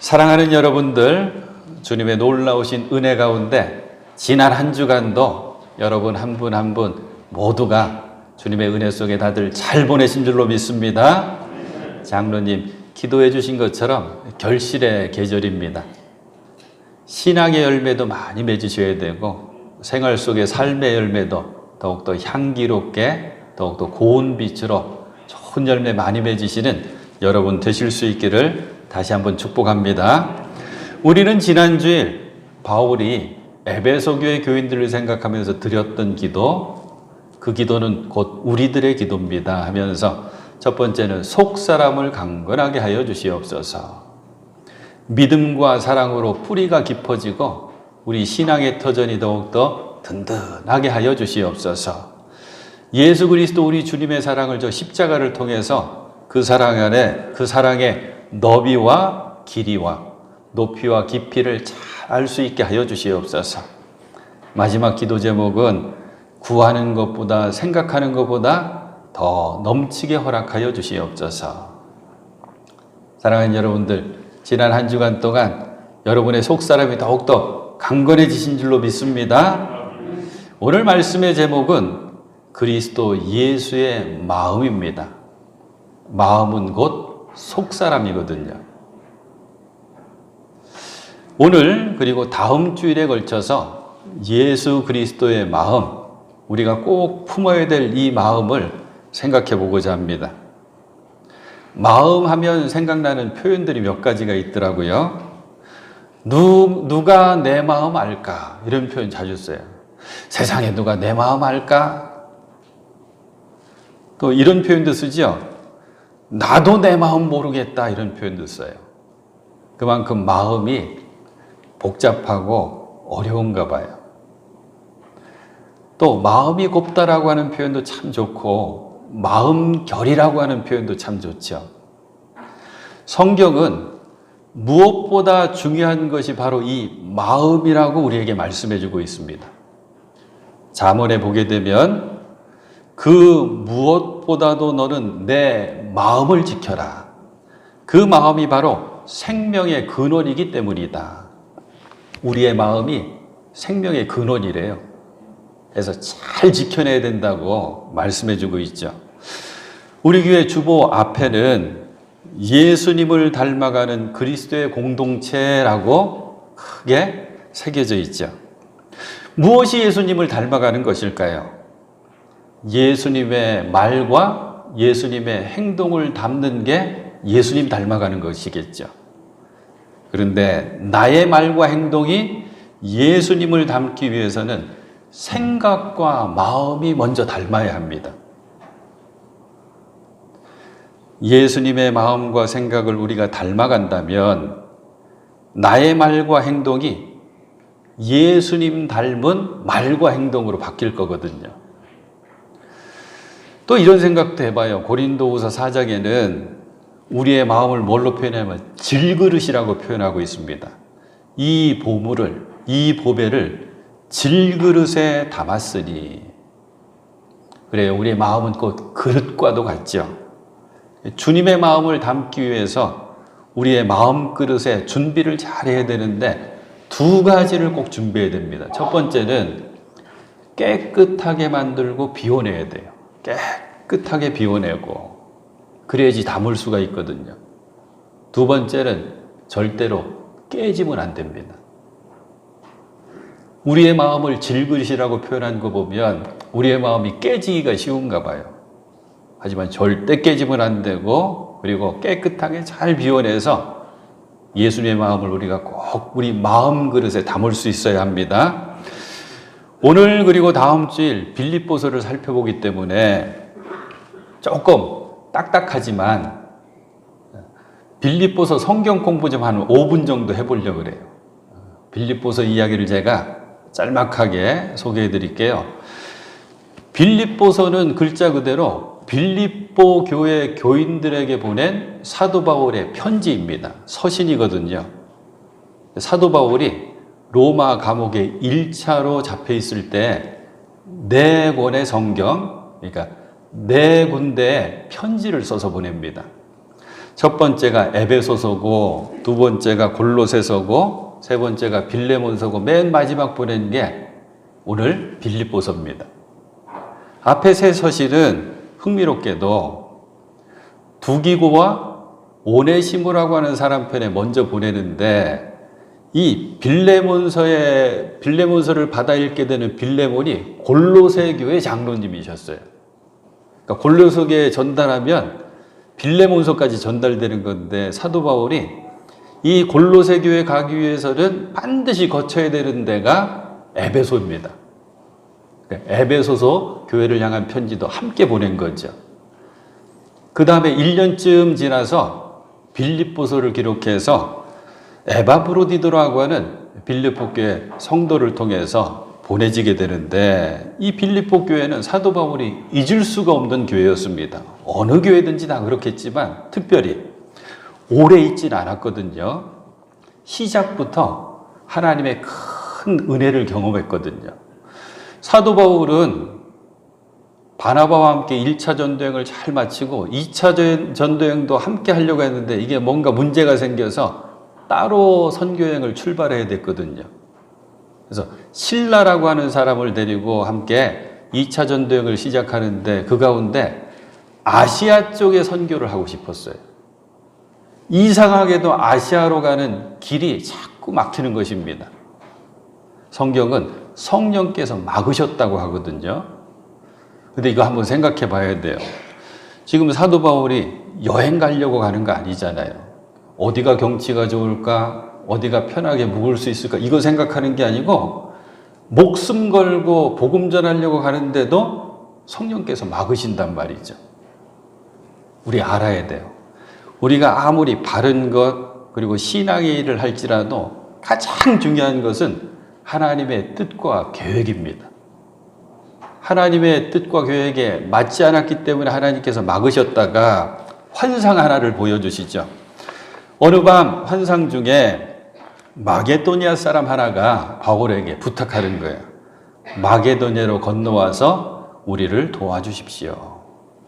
사랑하는 여러분들, 주님의 놀라우신 은혜 가운데 지난 한 주간도 여러분 한 분 한 분 모두가 주님의 은혜 속에 다들 잘 보내신 줄로 믿습니다. 장로님 기도해 주신 것처럼 결실의 계절입니다. 신앙의 열매도 많이 맺으셔야 되고 생활 속의 삶의 열매도 더욱더 향기롭게 더욱더 고운 빛으로 좋은 열매 많이 맺으시는 여러분 되실 수 있기를 다시 한번 축복합니다. 우리는 지난주일 바울이 에베소 교회 교인들을 생각하면서 드렸던 기도, 그 기도는 곧 우리들의 기도입니다 하면서 첫 번째는 속 사람을 강건하게 하여 주시옵소서. 믿음과 사랑으로 뿌리가 깊어지고 우리 신앙의 터전이 더욱더 든든하게 하여 주시옵소서. 예수 그리스도 우리 주님의 사랑을 저 십자가를 통해서 그 사랑 안에 그 사랑의 너비와 길이와 높이와 깊이를 잘 알 수 있게 하여 주시옵소서. 마지막 기도 제목은 구하는 것보다 생각하는 것보다 더 넘치게 허락하여 주시옵소서. 사랑하는 여러분들, 지난 한 주간 동안 여러분의 속사람이 더욱더 강건해지신 줄로 믿습니다. 오늘 말씀의 제목은 그리스도 예수의 마음입니다. 마음은 곧 속사람이거든요. 오늘 그리고 다음 주일에 걸쳐서 예수 그리스도의 마음, 우리가 꼭 품어야 될 이 마음을 생각해 보고자 합니다. 마음 하면 생각나는 표현들이 몇 가지가 있더라고요. 누가 내 마음 알까? 이런 표현 자주 써요. 세상에 누가 내 마음 알까? 또 이런 표현도 쓰죠. 나도 내 마음 모르겠다 이런 표현도 써요. 그만큼 마음이 복잡하고 어려운가 봐요. 또 마음이 곱다라고 하는 표현도 참 좋고 마음결이라고 하는 표현도 참 좋죠. 성경은 무엇보다 중요한 것이 바로 이 마음이라고 우리에게 말씀해 주고 있습니다. 잠언에 보게 되면 그 무엇보다도 너는 내 마음을 지켜라. 그 마음이 바로 생명의 근원이기 때문이다. 우리의 마음이 생명의 근원이래요. 그래서 잘 지켜내야 된다고 말씀해 주고 있죠. 우리 교회 주보 앞에는 예수님을 닮아가는 그리스도의 공동체라고 크게 새겨져 있죠. 무엇이 예수님을 닮아가는 것일까요? 예수님의 말과 예수님의 행동을 담는 게 예수님 닮아가는 것이겠죠. 그런데 나의 말과 행동이 예수님을 닮기 위해서는 생각과 마음이 먼저 닮아야 합니다. 예수님의 마음과 생각을 우리가 닮아간다면 나의 말과 행동이 예수님 닮은 말과 행동으로 바뀔 거거든요. 또 이런 생각도 해봐요. 고린도후서 4장에는 우리의 마음을 뭘로 표현하면 질그릇이라고 표현하고 있습니다. 이 보물을, 이 보배를 질그릇에 담았으니. 그래요. 우리의 마음은 곧 그릇과도 같죠. 주님의 마음을 담기 위해서 우리의 마음 그릇에 준비를 잘 해야 되는데 두 가지를 꼭 준비해야 됩니다. 첫 번째는 깨끗하게 만들고 비워내야 돼요. 깨끗하게 비워내고 그래야지 담을 수가 있거든요. 두 번째는 절대로 깨지면 안 됩니다. 우리의 마음을 질그릇이라고 표현한 거 보면 우리의 마음이 깨지기가 쉬운가 봐요. 하지만 절대 깨지면 안 되고 그리고 깨끗하게 잘 비워내서 예수님의 마음을 우리가 꼭 우리 마음 그릇에 담을 수 있어야 합니다. 오늘 그리고 다음 주일 빌립보서를 살펴보기 때문에 조금 딱딱하지만 빌립보서 성경 공부 좀 한 5분 정도 해보려고 그래요. 빌립보서 이야기를 제가 짤막하게 소개해 드릴게요. 빌립보서는 글자 그대로 빌립보 교회 교인들에게 보낸 사도 바울의 편지입니다. 서신이거든요. 사도 바울이 로마 감옥에 1차로 잡혀 있을 때 네 권의 성경, 그러니까 네 군데에 편지를 써서 보냅니다. 첫 번째가 에베소서고, 두 번째가 골로새서고, 세 번째가 빌레몬서고, 맨 마지막 보낸 게 오늘 빌립보서입니다. 앞에 세 서실은 흥미롭게도 두기고와 오네시모라고 하는 사람 편에 먼저 보내는데, 이 빌레몬서를 받아 읽게 되는 빌레몬이 골로새 교회 장로님이셨어요. 그러니까 골로새 교회에 전달하면 빌레몬서까지 전달되는 건데, 사도 바울이 이 골로새 교회 가기 위해서는 반드시 거쳐야 되는 데가 에베소입니다. 그러니까 에베소서 교회를 향한 편지도 함께 보낸 거죠. 그 다음에 1년쯤 지나서 빌립보서를 기록해서 에바브로디도라고 하는 빌립보 교회 성도를 통해서 보내지게 되는데, 이 빌립보 교회는 사도 바울이 잊을 수가 없는 교회였습니다. 어느 교회든지 다 그렇겠지만 특별히 오래 있진 않았거든요. 시작부터 하나님의 큰 은혜를 경험했거든요. 사도 바울은 바나바와 함께 1차 전도여행을 잘 마치고 2차 전도여행도 함께 하려고 했는데, 이게 뭔가 문제가 생겨서 따로 선교여행을 출발해야 됐거든요. 그래서 실라라고 하는 사람을 데리고 함께 2차 전도여행을 시작하는데, 그 가운데 아시아 쪽에 선교를 하고 싶었어요. 이상하게도 아시아로 가는 길이 자꾸 막히는 것입니다. 성경은 성령께서 막으셨다고 하거든요. 근데 이거 한번 생각해 봐야 돼요. 지금 사도 바울이 여행 가려고 가는 거 아니잖아요. 어디가 경치가 좋을까? 어디가 편하게 묵을 수 있을까? 이거 생각하는 게 아니고, 목숨 걸고 복음 전하려고 가는데도 성령께서 막으신단 말이죠. 우리 알아야 돼요. 우리가 아무리 바른 것, 그리고 신앙의 일을 할지라도 가장 중요한 것은 하나님의 뜻과 계획입니다. 하나님의 뜻과 계획에 맞지 않았기 때문에 하나님께서 막으셨다가 환상 하나를 보여주시죠. 어느 밤 환상 중에 마게도니아 사람 하나가 바울에게 부탁하는 거예요. 마게도니아로 건너와서 우리를 도와주십시오.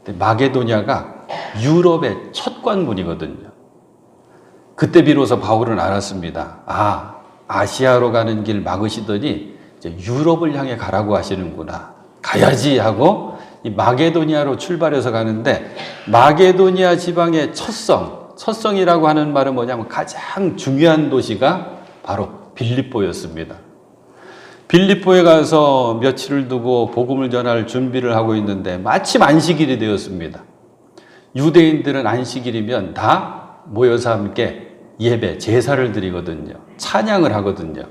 근데 마게도니아가 유럽의 첫 관문이거든요. 그때 비로소 바울은 알았습니다. 아시아로 가는 길 막으시더니 이제 유럽을 향해 가라고 하시는구나. 가야지 하고 이 마게도니아로 출발해서 가는데, 마게도니아 지방의 첫성이라고 하는 말은 뭐냐면 가장 중요한 도시가 바로 빌립보였습니다. 빌립보에 가서 며칠을 두고 복음을 전할 준비를 하고 있는데, 마침 안식일이 되었습니다. 유대인들은 안식일이면 다 모여서 함께 예배, 제사를 드리거든요. 찬양을 하거든요.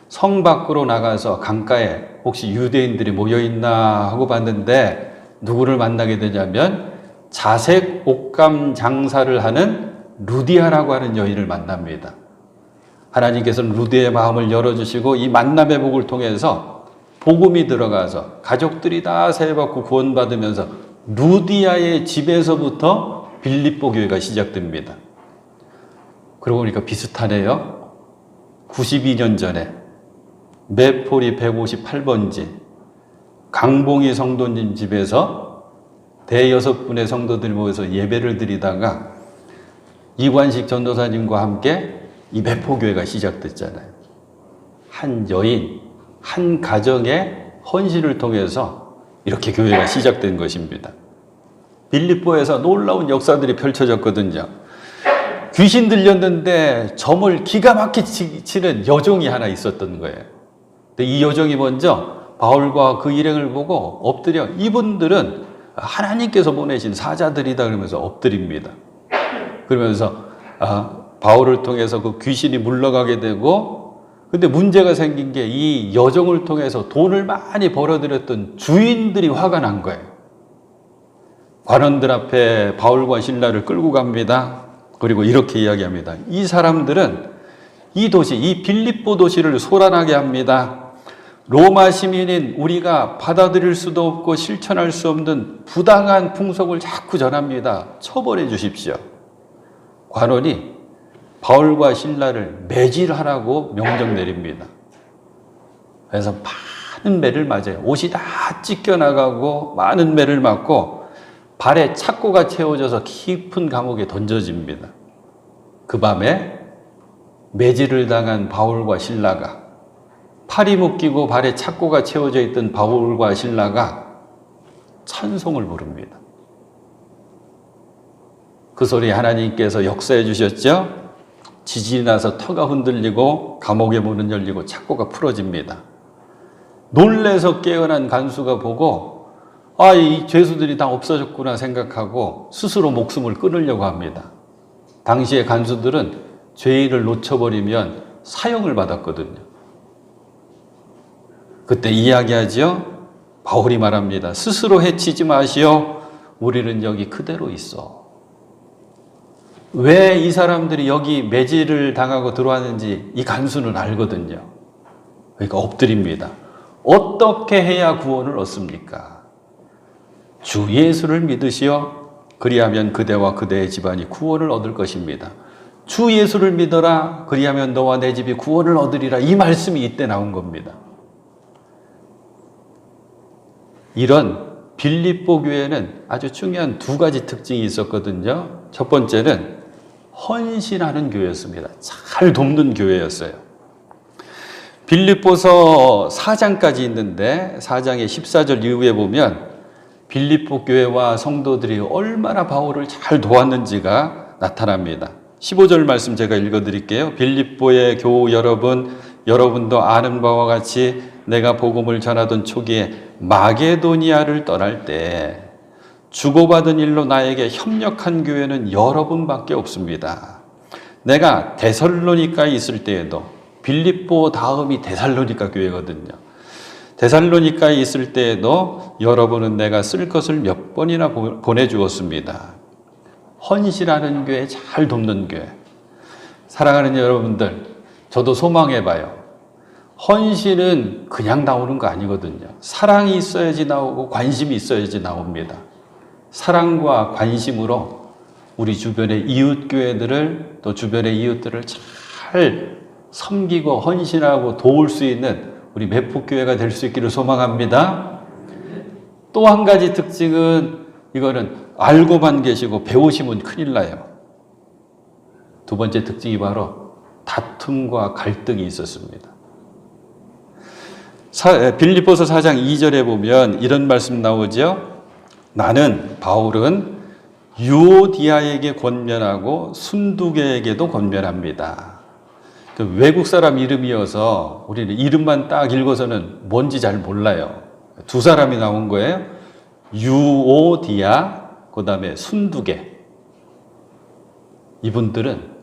성 밖으로 나가서 강가에 혹시 유대인들이 모여있나 하고 봤는데, 누구를 만나게 되냐면 자색 옷감 장사를 하는 루디아라고 하는 여인을 만납니다. 하나님께서는 루디아의 마음을 열어주시고 이 만남의 복을 통해서 복음이 들어가서 가족들이 다 세례받고 구원받으면서 루디아의 집에서부터 빌립보 교회가 시작됩니다. 그러고 보니까 비슷하네요. 92년 전에 메포리 158번지 강봉희 성도님 집에서 대6분의 성도들이 모여서 예배를 드리다가 이관식 전도사님과 함께 이 메포교회가 시작됐잖아요. 한 여인, 한 가정의 헌신을 통해서 이렇게 교회가 시작된 것입니다. 빌립보에서 놀라운 역사들이 펼쳐졌거든요. 귀신 들렸는데 점을 기가 막히게 치는 여종이 하나 있었던 거예요. 근데 이 여종이 먼저 바울과 그 일행을 보고 엎드려, 이분들은 하나님께서 보내신 사자들이다 그러면서 엎드립니다. 그러면서 바울을 통해서 그 귀신이 물러가게 되고, 근데 문제가 생긴 게 이 여종을 통해서 돈을 많이 벌어들였던 주인들이 화가 난 거예요. 관원들 앞에 바울과 실라를 끌고 갑니다. 그리고 이렇게 이야기합니다. 이 사람들은 이 도시, 이 빌립보 도시를 소란하게 합니다. 로마 시민인 우리가 받아들일 수도 없고 실천할 수 없는 부당한 풍속을 자꾸 전합니다. 처벌해 주십시오. 관원이 바울과 실라를 매질하라고 명령 내립니다. 그래서 많은 매를 맞아요. 옷이 다 찢겨나가고 많은 매를 맞고 발에 착고가 채워져서 깊은 감옥에 던져집니다. 그 밤에 매질을 당한 바울과 실라가, 팔이 묶이고 발에 착고가 채워져 있던 바울과 실라가 찬송을 부릅니다. 그 소리 하나님께서 역사해 주셨죠? 지진이 나서 터가 흔들리고 감옥의 문은 열리고 착고가 풀어집니다. 놀래서 깨어난 간수가 보고 이 죄수들이 다 없어졌구나 생각하고 스스로 목숨을 끊으려고 합니다. 당시의 간수들은 죄인을 놓쳐버리면 사형을 받았거든요. 그때 이야기하지요. 바울이 말합니다. 스스로 해치지 마시오. 우리는 여기 그대로 있어. 왜 이 사람들이 여기 매질을 당하고 들어왔는지 이 간수는 알거든요. 그러니까 엎드립니다. 어떻게 해야 구원을 얻습니까? 주 예수를 믿으시오. 그리하면 그대와 그대의 집안이 구원을 얻을 것입니다. 주 예수를 믿어라. 그리하면 너와 내 집이 구원을 얻으리라. 이 말씀이 이때 나온 겁니다. 이런 빌립보 교회는 아주 중요한 두 가지 특징이 있었거든요. 첫 번째는 헌신하는 교회였습니다. 잘 돕는 교회였어요. 빌립보서 4장까지 있는데 4장의 14절 이후에 보면 빌립보 교회와 성도들이 얼마나 바울을 잘 도왔는지가 나타납니다. 15절 말씀 제가 읽어드릴게요. 빌립보의 교우 여러분, 여러분도 아는 바와 같이 내가 복음을 전하던 초기에 마게도니아를 떠날 때 주고받은 일로 나에게 협력한 교회는 여러분밖에 없습니다. 내가 데살로니카에 있을 때에도, 빌립보 다음이 데살로니카 교회거든요. 데살로니카에 있을 때에도 여러분은 내가 쓸 것을 몇 번이나 보내주었습니다. 헌신하는 교회, 잘 돕는 교회. 사랑하는 여러분들, 저도 소망해봐요. 헌신은 그냥 나오는 거 아니거든요. 사랑이 있어야지 나오고 관심이 있어야지 나옵니다. 사랑과 관심으로 우리 주변의 이웃교회들을, 또 주변의 이웃들을 잘 섬기고 헌신하고 도울 수 있는 우리 매폭교회가 될 수 있기를 소망합니다. 또 한 가지 특징은, 이거는 알고만 계시고 배우시면 큰일 나요. 두 번째 특징이 바로 다툼과 갈등이 있었습니다. 빌립보서 4장 2절에 보면 이런 말씀 나오죠. 나는, 바울은 유오디아에게 권면하고 순두개에게도 권면합니다. 외국 사람 이름이어서 우리는 이름만 딱 읽어서는 뭔지 잘 몰라요. 두 사람이 나온 거예요. 유오디아, 그 다음에 순두개. 이분들은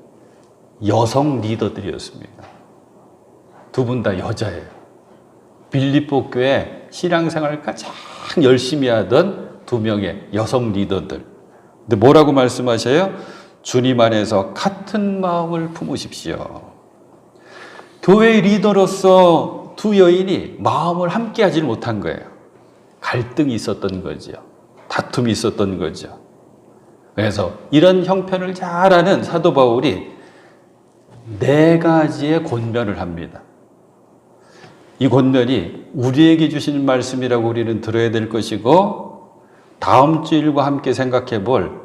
여성 리더들이었습니다. 두 분 다 여자예요. 빌립보 교회 신앙생활을 가장 열심히 하던 두 명의 여성 리더들. 근데 뭐라고 말씀하셔요? 주님 안에서 같은 마음을 품으십시오. 교회의 리더로서 두 여인이 마음을 함께 하지 못한 거예요. 갈등이 있었던 거죠. 다툼이 있었던 거죠. 그래서 이런 형편을 잘 아는 사도 바울이 4가지의 권면을 합니다. 이 권면이 우리에게 주신 말씀이라고 우리는 들어야 될 것이고, 다음 주일과 함께 생각해 볼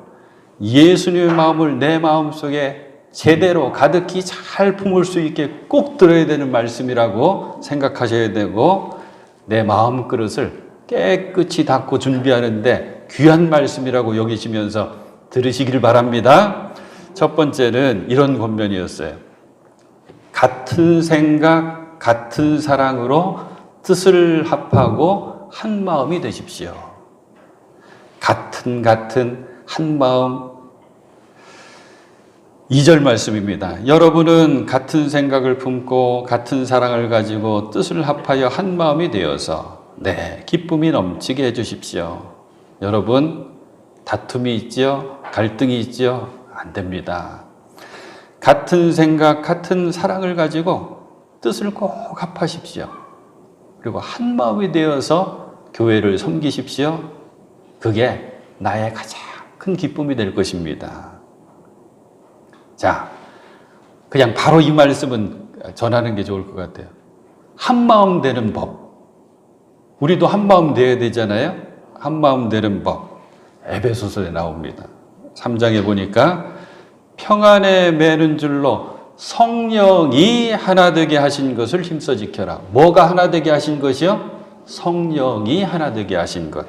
예수님의 마음을 내 마음속에 제대로 가득히 잘 품을 수 있게 꼭 들어야 되는 말씀이라고 생각하셔야 되고, 내 마음 그릇을 깨끗이 닦고 준비하는데 귀한 말씀이라고 여기시면서 들으시길 바랍니다. 첫 번째는 이런 권면이었어요. 같은 생각, 같은 사랑으로 뜻을 합하고 한 마음이 되십시오. 같은 한 마음. 2절 말씀입니다. 여러분은 같은 생각을 품고 같은 사랑을 가지고 뜻을 합하여 한 마음이 되어서 기쁨이 넘치게 해주십시오. 여러분, 다툼이 있죠? 갈등이 있죠? 안 됩니다. 같은 생각, 같은 사랑을 가지고 뜻을 꼭 합하십시오. 그리고 한 마음이 되어서 교회를 섬기십시오. 그게 나의 가장 큰 기쁨이 될 것입니다. 자, 그냥 바로 이 말씀은 전하는 게 좋을 것 같아요. 한 마음 되는 법. 우리도 한 마음 되어야 되잖아요. 한 마음 되는 법. 에베소서에 나옵니다. 3장에 보니까 평안에 매는 줄로 성령이 하나 되게 하신 것을 힘써 지켜라. 뭐가 하나 되게 하신 것이요? 성령이 하나 되게 하신 것.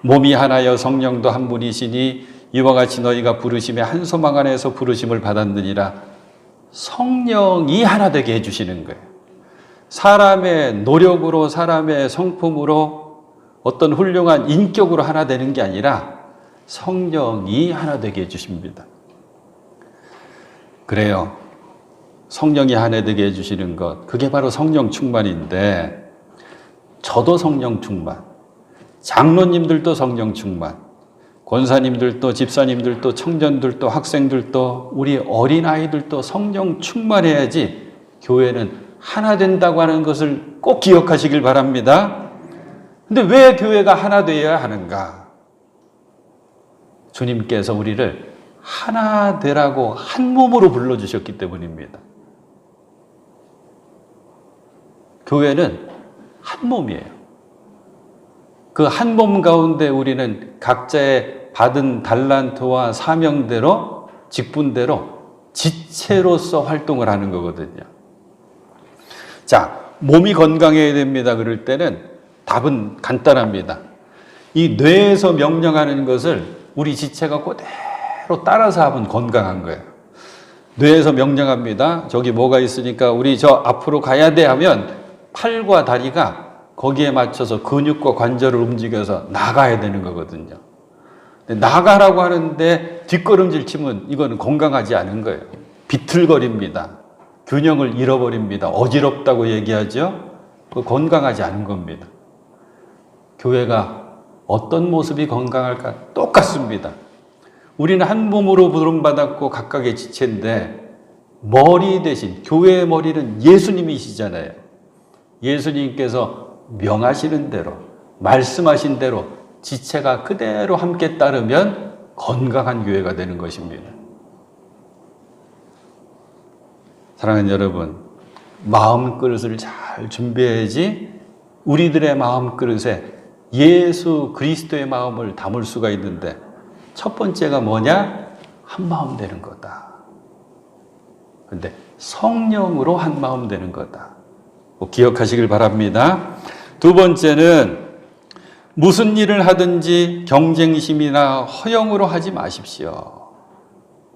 몸이 하나여 성령도 한 분이시니 이와 같이 너희가 부르심에 한 소망 안에서 부르심을 받았느니라. 성령이 하나 되게 해주시는 거예요. 사람의 노력으로, 사람의 성품으로, 어떤 훌륭한 인격으로 하나 되는 게 아니라 성령이 하나 되게 해주십니다. 그래요. 성령이 하나 되게 해주시는 것, 그게 바로 성령 충만인데, 저도 성령 충만, 장로님들도 성령 충만, 권사님들도, 집사님들도, 청년들도, 학생들도, 우리 어린아이들도 성령 충만해야지 교회는 하나 된다고 하는 것을 꼭 기억하시길 바랍니다. 근데 왜 교회가 하나 되어야 하는가? 주님께서 우리를 하나 되라고 한 몸으로 불러주셨기 때문입니다. 교회는 한 몸이에요. 그 한 몸 가운데 우리는 각자의 받은 달란트와 사명대로, 직분대로 지체로서 활동을 하는 거거든요. 자, 몸이 건강해야 됩니다. 그럴 때는 답은 간단합니다. 이 뇌에서 명령하는 것을 우리 지체가 그대로 따라서 하면 건강한 거예요. 뇌에서 명령합니다. 저기 뭐가 있으니까 우리 저 앞으로 가야 돼 하면 팔과 다리가 거기에 맞춰서 근육과 관절을 움직여서 나가야 되는 거거든요. 나가라고 하는데 뒷걸음질 치면 이거는 건강하지 않은 거예요. 비틀거립니다. 균형을 잃어버립니다. 어지럽다고 얘기하죠. 그 건강하지 않은 겁니다. 교회가 어떤 모습이 건강할까? 똑같습니다. 우리는 한 몸으로 부름받았고 각각의 지체인데 머리 대신 교회의 머리는 예수님이시잖아요. 예수님께서 명하시는 대로, 말씀하신 대로 지체가 그대로 함께 따르면 건강한 교회가 되는 것입니다. 사랑하는 여러분, 마음그릇을 잘 준비해야지 우리들의 마음그릇에 예수 그리스도의 마음을 담을 수가 있는데, 첫 번째가 뭐냐? 한 마음 되는 거다. 근데 성령으로 한 마음 되는 거다. 꼭 기억하시길 바랍니다. 두 번째는 무슨 일을 하든지 경쟁심이나 허영으로 하지 마십시오.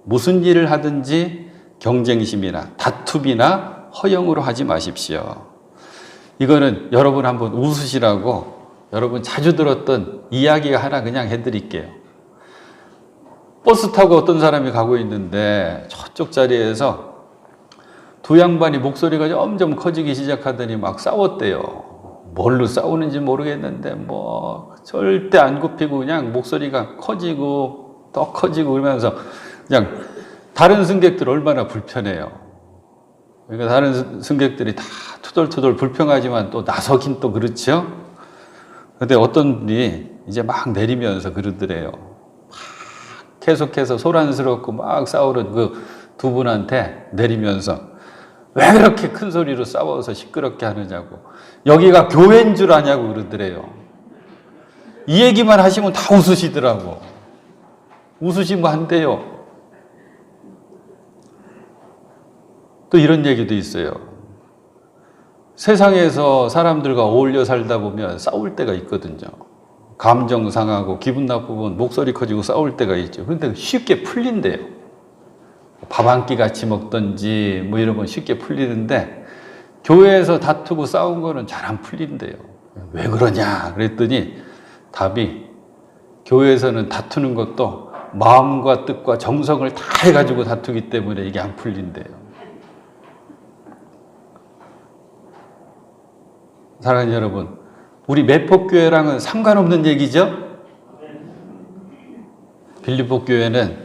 무슨 일을 하든지 경쟁심이나 다툼이나 허영으로 하지 마십시오. 이거는 여러분 한번 웃으시라고 여러분 자주 들었던 이야기가 하나 그냥 해드릴게요. 버스 타고 어떤 사람이 가고 있는데 저쪽 자리에서 두 양반이 목소리가 점점 커지기 시작하더니 막 싸웠대요. 뭘로 싸우는지 모르겠는데 뭐 절대 안 굽히고 그냥 목소리가 커지고 더 커지고 그러면서 그냥 다른 승객들 얼마나 불편해요. 그러니까 다른 승객들이 다 투덜투덜 불평하지만 또 나서긴 또 그렇죠. 근데 어떤 분이 이제 막 내리면서 그러더래요. 막 계속해서 소란스럽고 막 싸우는 그 두 분한테 내리면서 왜 그렇게 큰 소리로 싸워서 시끄럽게 하느냐고, 여기가 교회인 줄 아냐고 그러더래요. 이 얘기만 하시면 다 웃으시더라고. 웃으시면 안 돼요. 또 이런 얘기도 있어요. 세상에서 사람들과 어울려 살다 보면 싸울 때가 있거든요. 감정 상하고 기분 나쁘면 목소리 커지고 싸울 때가 있죠. 그런데 쉽게 풀린대요. 밥 한 끼 같이 먹든지 뭐 이러면 쉽게 풀리는데 교회에서 다투고 싸운 거는 잘 안 풀린대요. 왜 그러냐 그랬더니 답이, 교회에서는 다투는 것도 마음과 뜻과 정성을 다 해가지고 다투기 때문에 이게 안 풀린대요. 사랑하는 여러분, 우리 매폭교회랑은 상관없는 얘기죠? 빌립보 교회는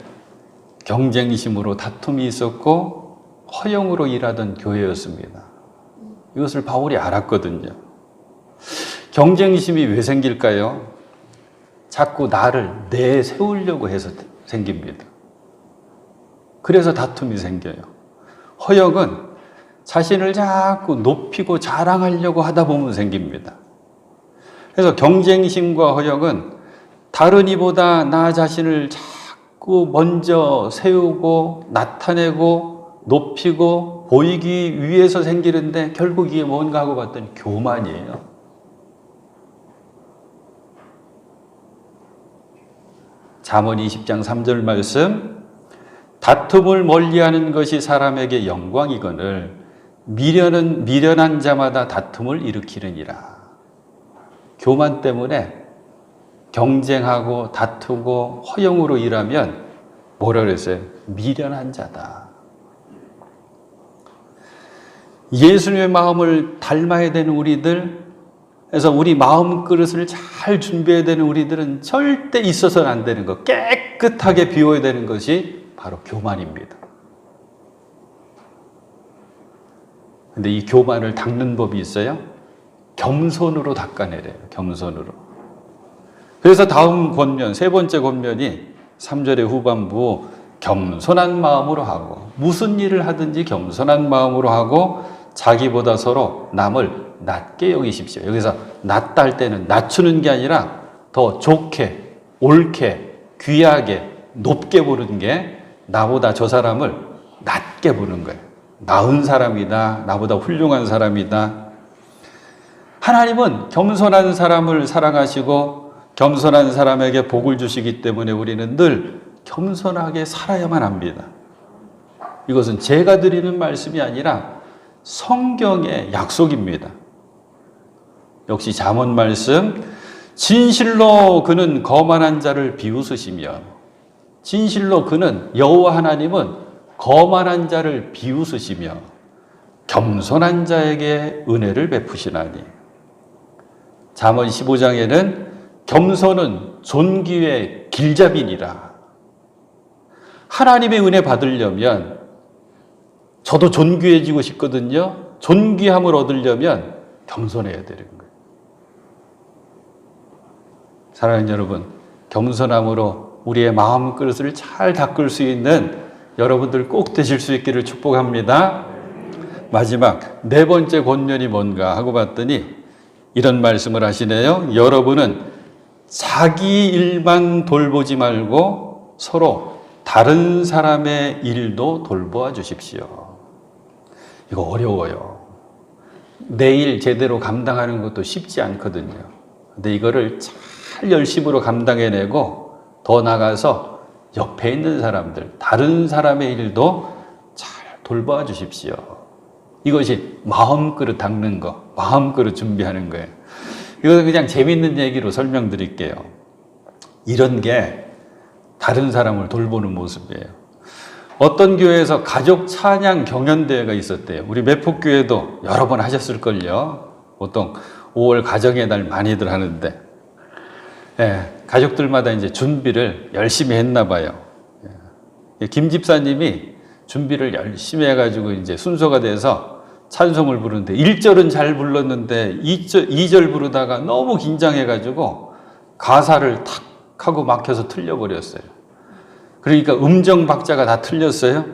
경쟁심으로 다툼이 있었고 허영으로 일하던 교회였습니다. 이것을 바울이 알았거든요. 경쟁심이 왜 생길까요? 자꾸 나를 내세우려고 해서 생깁니다. 그래서 다툼이 생겨요. 허영은 자신을 자꾸 높이고 자랑하려고 하다 보면 생깁니다. 그래서 경쟁심과 허영은 다른 이보다 나 자신을 자꾸 먼저 세우고 나타내고 높이고 보이기 위해서 생기는데 결국 이게 뭔가 하고 봤더니 교만이에요. 잠언 20장 3절 말씀, 다툼을 멀리하는 것이 사람에게 영광이거늘 미련한 자마다 다툼을 일으키느니라. 교만 때문에 경쟁하고 다투고 허영으로 일하면 뭐라 그랬어요? 미련한 자다. 예수님의 마음을 닮아야 되는 우리들, 그래서 우리 마음 그릇을 잘 준비해야 되는 우리들은 절대 있어서는 안 되는 것, 깨끗하게 비워야 되는 것이 바로 교만입니다. 근데 이 교만을 닦는 법이 있어요. 겸손으로 닦아내래요. 겸손으로. 그래서 다음 권면, 세 번째 권면이 3절의 후반부, 겸손한 마음으로 하고, 무슨 일을 하든지 겸손한 마음으로 하고 자기보다 서로 남을 낮게 여기십시오. 여기서 낮다 할 때는 낮추는 게 아니라 더 좋게, 옳게, 귀하게, 높게 보는 게 나보다 저 사람을 낮게 보는 거예요. 나은 사람이다. 나보다 훌륭한 사람이다. 하나님은 겸손한 사람을 사랑하시고 겸손한 사람에게 복을 주시기 때문에 우리는 늘 겸손하게 살아야만 합니다. 이것은 제가 드리는 말씀이 아니라 성경의 약속입니다. 역시 잠언 말씀, 진실로 그는 거만한 자를 비웃으시며, 진실로 그는 여호와 하나님은 거만한 자를 비웃으시며 겸손한 자에게 은혜를 베푸시나니. 잠언 15장에는 겸손은 존귀의 길잡이니라. 하나님의 은혜 받으려면 저도 존귀해지고 싶거든요. 존귀함을 얻으려면 겸손해야 되는 거예요. 사랑하는 여러분, 겸손함으로 우리의 마음 그릇을 잘 닦을 수 있는 여러분들 꼭 되실 수 있기를 축복합니다. 마지막 네 번째 권면이 뭔가 하고 봤더니 이런 말씀을 하시네요. 여러분은 자기 일만 돌보지 말고 서로 다른 사람의 일도 돌보아 주십시오. 이거 어려워요. 내 일 제대로 감당하는 것도 쉽지 않거든요. 근데 이거를 잘 열심으로 감당해내고 더 나가서 옆에 있는 사람들, 다른 사람의 일도 잘 돌보아 주십시오. 이것이 마음그릇 닦는 거, 마음그릇 준비하는 거예요. 이거는 그냥 재밌는 얘기로 설명드릴게요. 이런 게 다른 사람을 돌보는 모습이에요. 어떤 교회에서 가족 찬양 경연대회가 있었대요. 우리 매폭교회도 여러 번 하셨을걸요. 보통 5월 가정의 날 많이들 하는데, 가족들마다 이제 준비를 열심히 했나 봐요. 김 집사님이 준비를 열심히 해가지고 이제 순서가 돼서 찬송을 부르는데 1절은 잘 불렀는데 2절 부르다가 너무 긴장해가지고 가사를 탁 하고 막혀서 틀려버렸어요. 그러니까 음정 박자가 다 틀렸어요.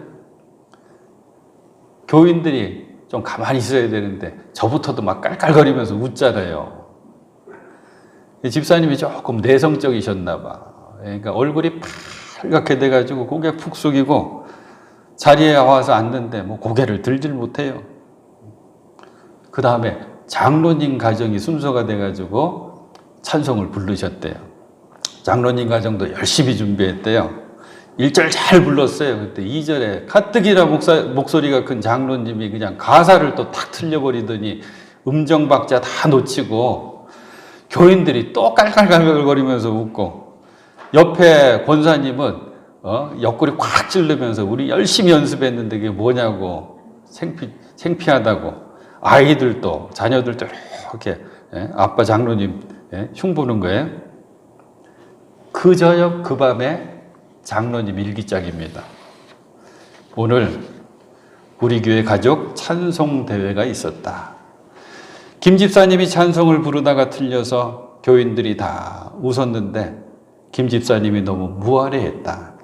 교인들이 좀 가만히 있어야 되는데 저부터도 막 깔깔거리면서 웃잖아요. 집사님이 조금 내성적이셨나 봐. 그러니까 얼굴이 빨갛게 돼가지고 고개 푹 숙이고 자리에 와서 앉는데 뭐 고개를 들질 못해요. 그 다음에 장로님 가정이 순서가 돼가지고 찬송을 부르셨대요. 장로님 가정도 열심히 준비했대요. 1절 잘 불렀어요. 그때 2절에 가뜩이나 목소리가 큰 장로님이 그냥 가사를 또 탁 틀려버리더니 음정 박자 다 놓치고 교인들이 또 깔깔깔깔거리면서 웃고 옆에 권사님은 옆구리 콱 찌르면서 우리 열심히 연습했는데 그게 뭐냐고 창피하다고 아이들도 자녀들도 이렇게 아빠 장로님 흉보는 거예요. 그 저녁 그 밤에 장로님 일기장입니다. 오늘 우리 교회 가족 찬송 대회가 있었다. 김 집사님이 찬송을 부르다가 틀려서 교인들이 다 웃었는데 김 집사님이 너무 무아래했다.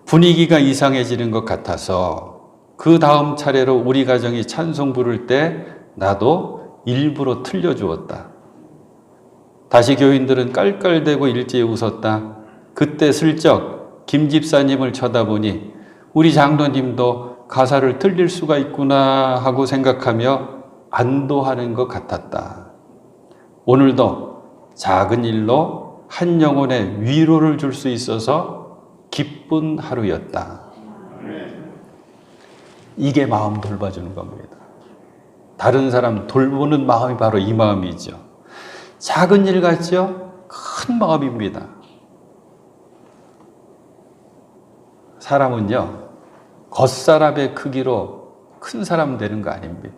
분위기가 이상해지는 것 같아서 그 다음 차례로 우리 가정이 찬송 부를 때 나도 일부러 틀려주었다. 다시 교인들은 깔깔대고 일제히 웃었다. 그때 슬쩍 김 집사님을 쳐다보니 우리 장로님도 가사를 틀릴 수가 있구나 하고 생각하며 안도하는 것 같았다. 오늘도 작은 일로 한 영혼의 위로를 줄 수 있어서 기쁜 하루였다. 이게 마음 돌봐주는 겁니다. 다른 사람 돌보는 마음이 바로 이 마음이죠. 작은 일 같죠? 큰 마음입니다. 사람은요, 겉사람의 크기로 큰 사람 되는 거 아닙니다.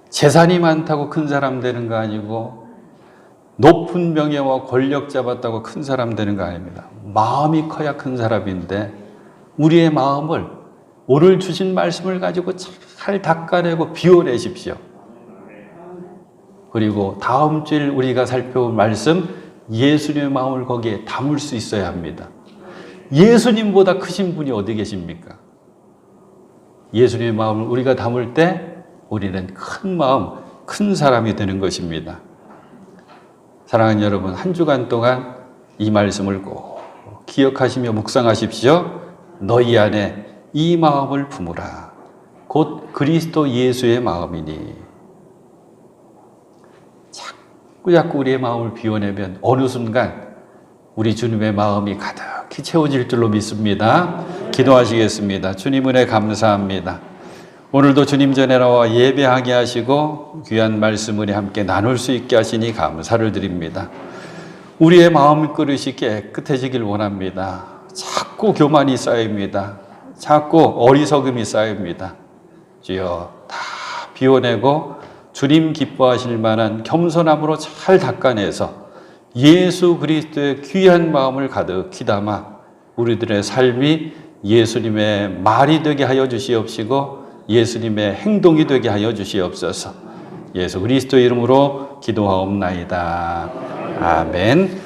재산이 많다고 큰 사람 되는 거 아니고, 높은 명예와 권력 잡았다고 큰 사람 되는 거 아닙니다. 마음이 커야 큰 사람인데, 우리의 마음을 오늘 주신 말씀을 가지고 잘 닦아내고 비워내십시오. 그리고 다음 주일 우리가 살펴볼 말씀, 예수님의 마음을 거기에 담을 수 있어야 합니다. 예수님보다 크신 분이 어디 계십니까? 예수님의 마음을 우리가 담을 때 우리는 큰 마음, 큰 사람이 되는 것입니다. 사랑하는 여러분, 한 주간 동안 이 말씀을 꼭 기억하시며 묵상하십시오. 너희 안에 이 마음을 품으라. 곧 그리스도 예수의 마음이니. 자꾸 우리의 마음을 비워내면 어느 순간 우리 주님의 마음이 가득히 채워질 줄로 믿습니다. 기도하시겠습니다. 주님 은혜 감사합니다. 오늘도 주님 전에 나와 예배하게 하시고 귀한 말씀 은혜 함께 나눌 수 있게 하시니 감사를 드립니다. 우리의 마음 그릇이 깨끗해지길 원합니다. 자꾸 교만이 쌓입니다. 자꾸 어리석음이 쌓입니다. 주여 다 비워내고 주님 기뻐하실 만한 겸손함으로 잘 닦아내서 예수 그리스도의 귀한 마음을 가득히 담아 우리들의 삶이 예수님의 말이 되게 하여 주시옵시고 예수님의 행동이 되게 하여 주시옵소서. 예수 그리스도 이름으로 기도하옵나이다. 아멘.